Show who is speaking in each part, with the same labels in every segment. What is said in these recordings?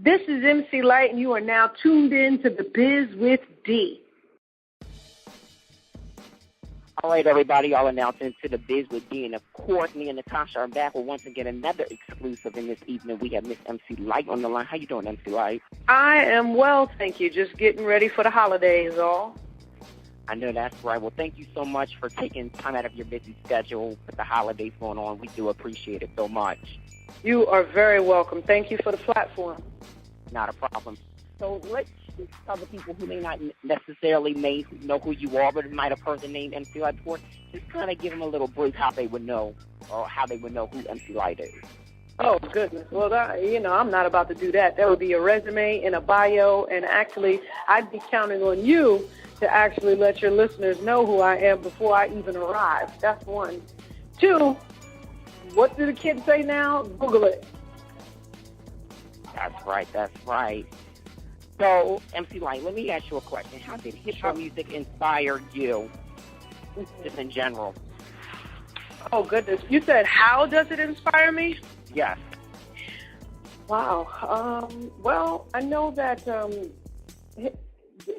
Speaker 1: This is MC Light, and you are now tuned in to The Biz with D.
Speaker 2: All right, everybody, y'all are now tuned to The Biz with D. And, of course, me and Natasha are back with once again another exclusive in this evening. We have Miss MC Light on the line. How you doing, MC Light?
Speaker 1: I am well, thank you. Just getting ready for the holidays, all.
Speaker 2: I know that's right. Well, thank you so much for taking time out of your busy schedule with the holidays going on. We do appreciate it so much.
Speaker 1: You are very welcome. Thank you for the platform.
Speaker 2: Not a problem. So let's tell the people who may not necessarily may know who you are, but might have heard the name MC Light before, just kind of give them a little brief how they would know, or how they would know who MC Light is.
Speaker 1: Oh, goodness. Well, I'm not about to do that. That would be a resume and a bio, and actually, I'd be counting on you to actually let your listeners know who I am before I even arrive. That's one. Two, what do the kids say now? Google it.
Speaker 2: That's right. So, MC Light, let me ask you a question. How did hip-hop music inspire you, just in general?
Speaker 1: Oh, goodness. You said, how does it inspire me?
Speaker 2: Yes.
Speaker 1: Wow. Well, I know that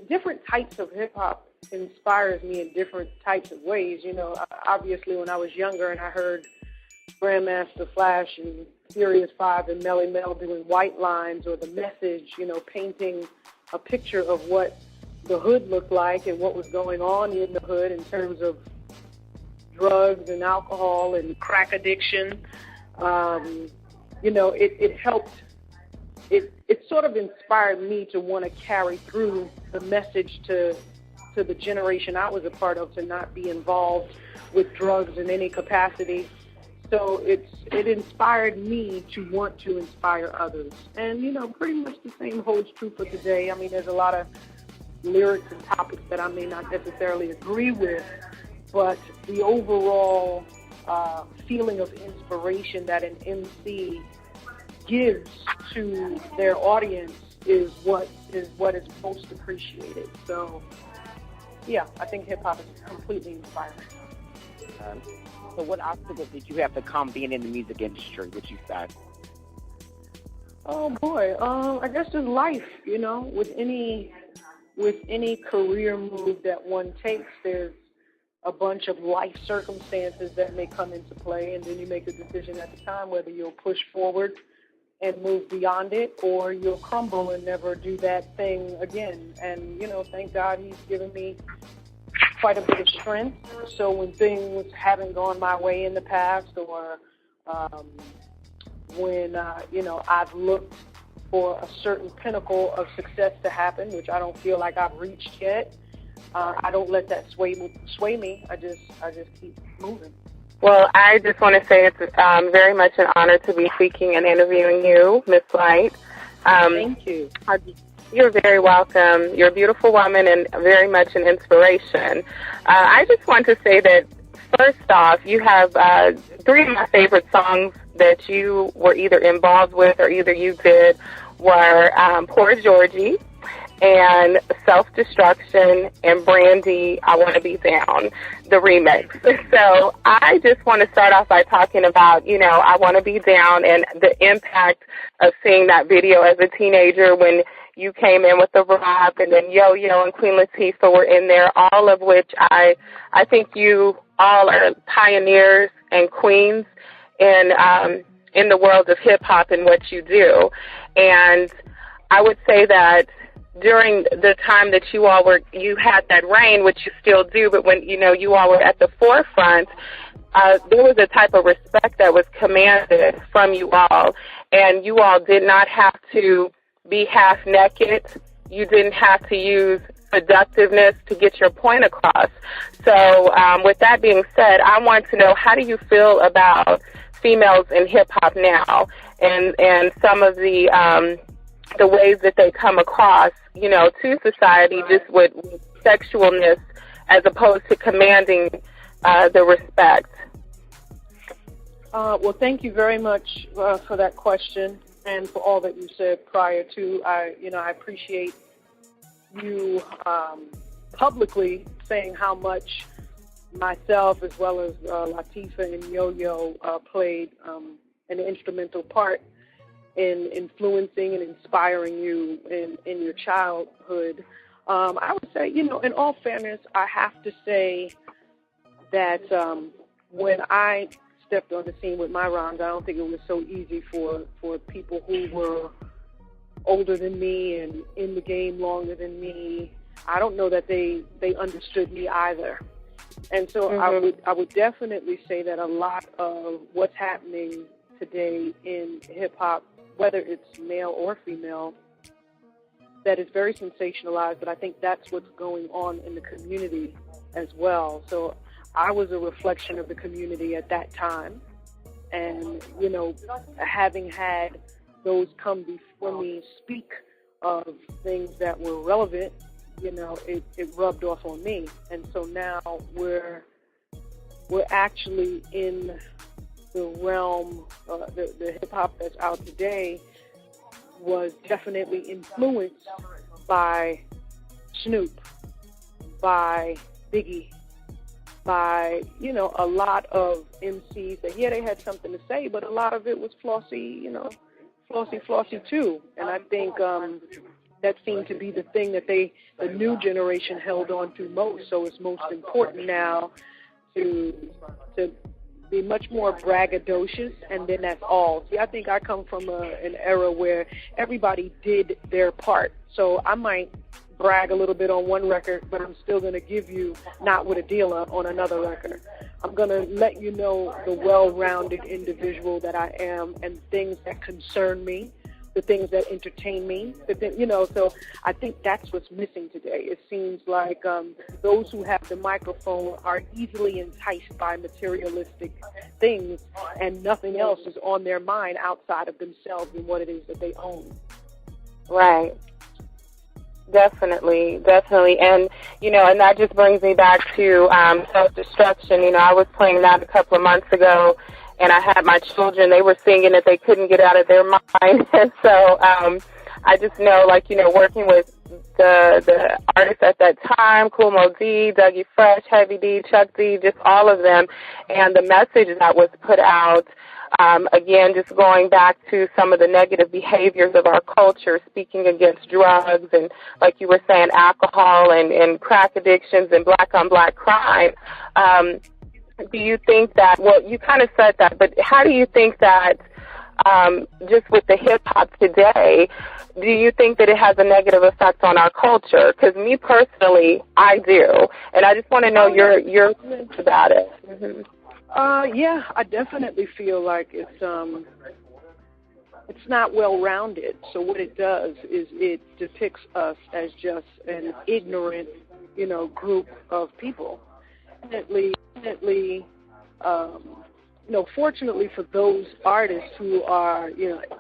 Speaker 1: different types of hip-hop inspires me in different types of ways. You know, obviously, when I was younger and I heard Grandmaster Flash and Furious 5 and Melly Mel doing White Lines, or The Message, you know, painting a picture of what the hood looked like and what was going on in the hood in terms of drugs and alcohol and crack addiction. You know, it helped. It sort of inspired me to want to carry through the message to the generation I was a part of, to not be involved with drugs in any capacity. So it inspired me to want to inspire others. And, you know, pretty much the same holds true for today. I mean, there's a lot of lyrics and topics that I may not necessarily agree with, but the overall feeling of inspiration that an MC gives to their audience is what is most appreciated. So, yeah, I think hip-hop is completely inspiring.
Speaker 2: So what obstacles did you have to come being in the music industry, would you say?
Speaker 1: Oh, boy. I guess just life, you know. With any career move that one takes, there's a bunch of life circumstances that may come into play, and then you make a decision at the time whether you'll push forward and move beyond it, or you'll crumble and never do that thing again. And, you know, thank God he's given me quite a bit of strength. So when things haven't gone my way in the past, or when, you know, I've looked for a certain pinnacle of success to happen, which I don't feel like I've reached yet, I don't let that sway me. I just keep moving.
Speaker 3: Well, I just want to say it's very much an honor to be speaking and interviewing you, Miss Light.
Speaker 1: Thank you.
Speaker 3: You're very welcome. You're a beautiful woman and very much an inspiration. I just want to say that, first off, you have three of my favorite songs that you were either involved with or either you did were Poor Georgie and Self-Destruction and Brandy, I Want to Be Down, the remix. So I just want to start off by talking about, you know, I Want to Be Down and the impact of seeing that video as a teenager when you came in with the rap, and then Yo-Yo and Queen Latifah were in there, all of which I think you all are pioneers and queens in the world of hip-hop and what you do. And I would say that during the time that you had that reign, which you still do, but when, you know, you all were at the forefront, there was a type of respect that was commanded from you all, and you all did not have to be half naked. You didn't have to use seductiveness to get your point across. So with that being said, I want to know, how do you feel about females in hip-hop now and some of the ways that they come across, you know, to society just with sexualness as opposed to commanding the respect?
Speaker 1: Well, thank you very much for that question and for all that you said prior to. I appreciate you publicly saying how much myself as well as Latifah and Yo-Yo played an instrumental part in influencing and inspiring you in your childhood. I would say, in all fairness, I have to say that when I stepped on the scene with my rhymes, I don't think it was so easy for people who were older than me and in the game longer than me. I don't know that they understood me either. And so I would definitely say that a lot of what's happening today in hip-hop, whether it's male or female, that is very sensationalized, but I think that's what's going on in the community as well. So I was a reflection of the community at that time. And, having had those come before me speak of things that were relevant, it rubbed off on me. And so now we're actually in the realm, the hip-hop that's out today was definitely influenced by Snoop, by Biggie, by, a lot of MCs that, they had something to say, but a lot of it was flossy too. And I think that seemed to be the thing that the new generation held on to most. So it's most important now to be much more braggadocious, and then that's all. See, I think I come from an era where everybody did their part. So I might brag a little bit on one record, but I'm still going to give you Not With a Dealer on another record. I'm going to let you know the well-rounded individual that I am and things that concern me, the things that entertain me, so I think that's what's missing today. It seems like those who have the microphone are easily enticed by materialistic things, and nothing else is on their mind outside of themselves and what it is that they own.
Speaker 3: Right. Definitely. And, and that just brings me back to self-destruction. I was playing that a couple of months ago, and I had my children, they were singing that they couldn't get out of their mind. And so I just know, working with the artists at that time, Kool Moe Dee, Dougie Fresh, Heavy D, Chuck D, just all of them, and the message that was put out, again, just going back to some of the negative behaviors of our culture, speaking against drugs and, like you were saying, alcohol and crack addictions and black-on-black crime. Do you think that, well, you kind of said that, but how do you think that just with the hip-hop today, do you think that it has a negative effect on our culture? Because me personally, I do. And I just want to know your thoughts about it. Mm-hmm.
Speaker 1: Yeah, I definitely feel like it's not well-rounded. So what it does is it depicts us as just an ignorant, group of people. Definitely, fortunately for those artists who are,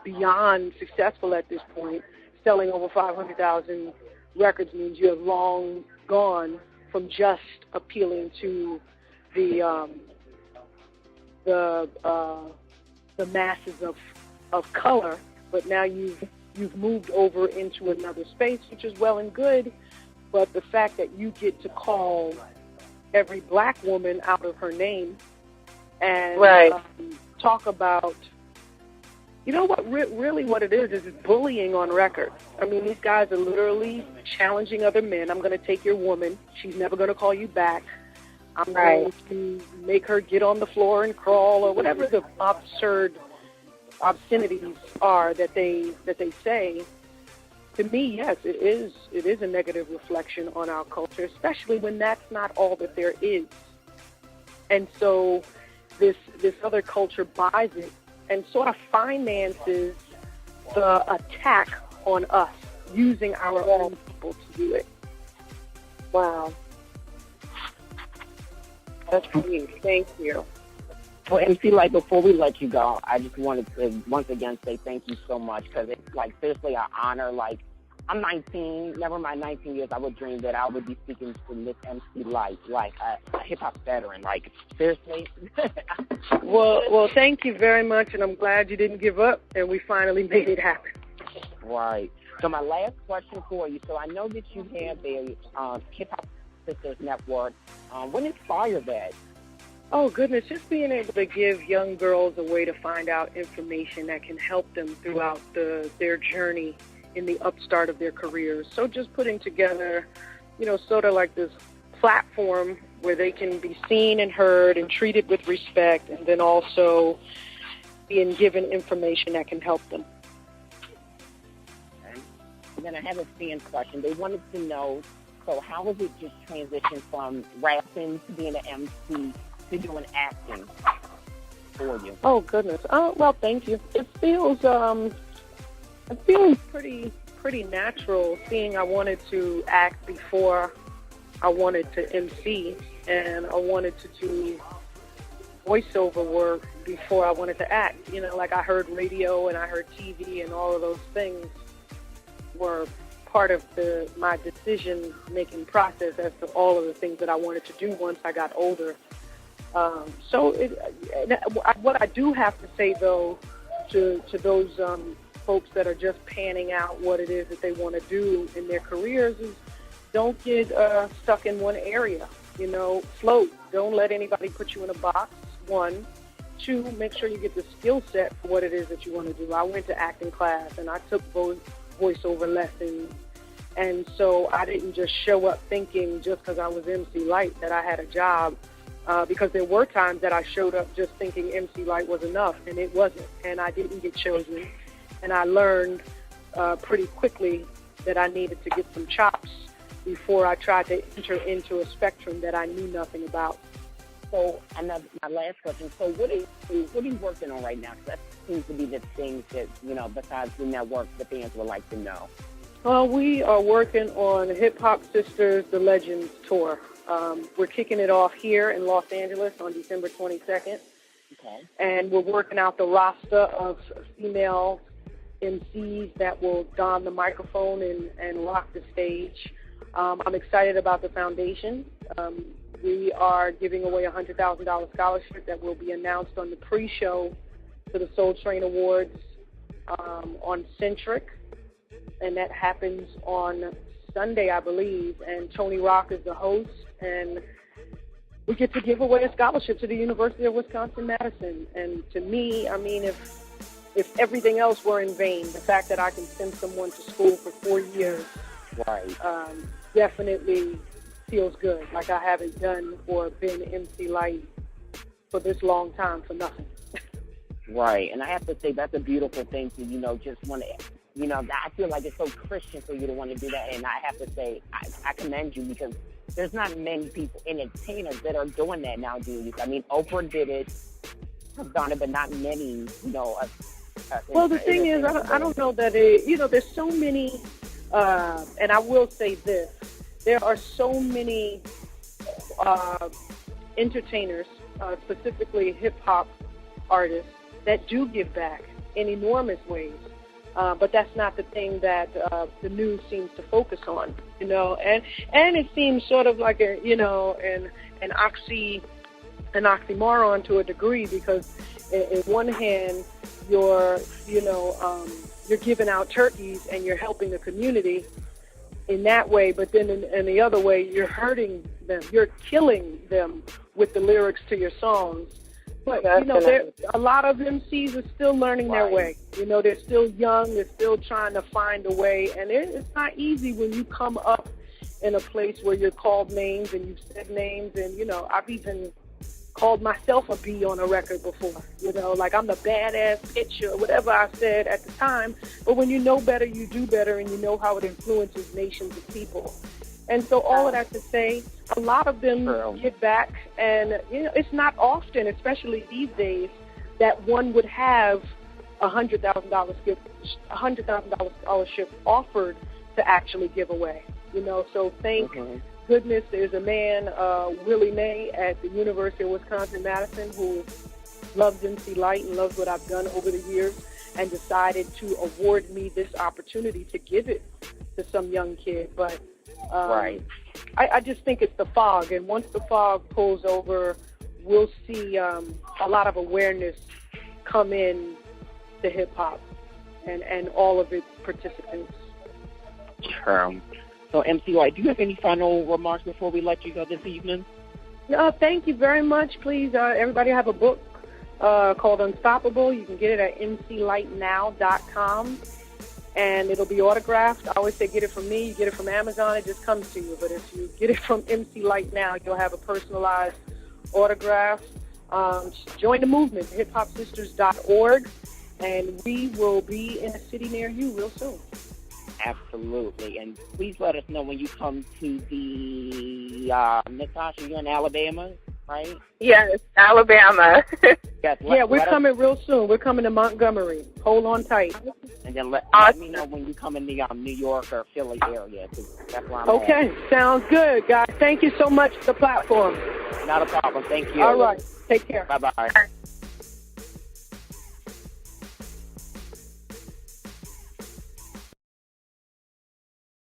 Speaker 1: beyond successful at this point, selling over 500,000 records means you have long gone from just appealing to the masses of color, but now you've moved over into another space, which is well and good. But the fact that you get to call every black woman out of her name and talk about, really what it is bullying on record. I mean, these guys are literally challenging other men. I'm going to take your woman. She's never going to call you back. I'm going to make her get on the floor and crawl, or whatever the absurd obscenities are that they say. To me, yes, it is a negative reflection on our culture, especially when that's not all that there is. And so this other culture buys it and sort of finances the attack on us, using our own people to do it.
Speaker 3: Wow. That's great. Thank you.
Speaker 2: Well, MC, before we let you go, I just wanted to once again say thank you so much, because it's, seriously an honor. I'm 19, never mind 19 years, I would dream that I would be speaking to Miss MC Lyte, a hip-hop veteran. Seriously.
Speaker 1: Well, thank you very much, and I'm glad you didn't give up, and we finally made it happen.
Speaker 2: Right. So my last question for you, so I know that you have a Hip Hop Sisters Network. What inspired that?
Speaker 1: Oh, goodness, just being able to give young girls a way to find out information that can help them throughout their journey in the upstart of their careers. So just putting together, sort of like this platform where they can be seen and heard and treated with respect, and then also being given information that can help them.
Speaker 2: Okay. And then I have a fan question. They wanted to know, so how was it just transition from rapping to being an MC to doing acting for you?
Speaker 1: Oh, goodness. Well, thank you. It feels pretty natural, seeing I wanted to act before I wanted to MC, and I wanted to do voiceover work before I wanted to act. Like I heard radio and I heard TV, and all of those things were part of my decision-making process as to all of the things that I wanted to do once I got older. What I do have to say, though, to those folks that are just panning out what it is that they want to do in their careers is don't get stuck in one area. Float. Don't let anybody put you in a box, 1. 2, make sure you get the skill set for what it is that you want to do. I went to acting class, and I took voiceover lessons. And so I didn't just show up thinking just because I was MC Lyte that I had a job. Because there were times that I showed up just thinking MC Lyte was enough, and it wasn't, and I didn't get chosen. And I learned pretty quickly that I needed to get some chops before I tried to enter into a spectrum that I knew nothing about.
Speaker 2: So, another, my last question, so what are you working on right now? Because that seems to be the things that, besides the network, the fans would like to know.
Speaker 1: Well, we are working on Hip Hop Sisters, The Legends Tour. We're kicking it off here in Los Angeles on December 22nd.
Speaker 2: Okay. And
Speaker 1: we're working out the roster of female MCs that will don the microphone and rock the stage. I'm excited about the foundation. We are giving away a $100,000 scholarship that will be announced on the pre-show to the Soul Train Awards on Centric, and that happens on Sunday, I believe, and Tony Rock is the host, and we get to give away a scholarship to the University of Wisconsin-Madison. And to me, I mean, if everything else were in vain, the fact that I can send someone to school for 4 years definitely feels good. Like I haven't done or been MC Lyte for this long time for nothing.
Speaker 2: Right, and I have to say that's a beautiful thing to, just want to, I feel like it's so Christian for you to want to do that, and I have to say I commend you, because there's not many people, entertainers, that are doing that nowadays. I mean, Oprah did it, have done it, but not many,
Speaker 1: Well, the thing is, I don't know that there's so many, and I will say this, there are so many entertainers, specifically hip-hop artists, that do give back in enormous ways. But that's not the thing that the news seems to focus on, and it seems sort of like an oxymoron to a degree, because in one hand you're giving out turkeys and you're helping the community in that way, but then in the other way you're hurting them, you're killing them with the lyrics to your songs. But, a lot of MCs are still learning their way. They're still young. They're still trying to find a way. And it's not easy when you come up in a place where you're called names and you've said names. And, I've even called myself a B on a record before. Like I'm the badass bitch or whatever I said at the time. But when you know better, you do better, and you know how it influences nations of people. And so all of that to say, a lot of them give back, and it's not often, especially these days, that one would have a $100,000 scholarship offered to actually give away. So thank goodness there's a man, Willie May, at the University of Wisconsin-Madison, who loves MC Lyte and loves what I've done over the years, and decided to award me this opportunity to give it to some young kid. But I just think it's the fog, and once the fog pulls over, we'll see a lot of awareness come in to hip-hop and all of its participants.
Speaker 2: So, MC Lyte, do you have any final remarks before we let you go this evening?
Speaker 1: Thank you very much. Please, everybody have a book called Unstoppable. You can get it at mclightnow.com, and it'll be autographed. I always say get it from me. You get it from Amazon, it just comes to you. But if you get it from MC Light Now, you'll have a personalized autograph. Join the movement, hiphopsisters.org, and we will be in a city near you real soon.
Speaker 2: Absolutely. And please let us know when you come to the, Natasha, you're in Alabama, right?
Speaker 3: Yes, Alabama.
Speaker 2: Yes,
Speaker 1: we're coming real soon. We're coming to Montgomery. Hold on tight.
Speaker 2: And then let me know when you come in the New York or Philly area, because that's where I'm
Speaker 1: at. Sounds good, guys. Thank you so much for the platform.
Speaker 2: Not a problem. Thank you.
Speaker 1: All right. Take care.
Speaker 2: Bye-bye.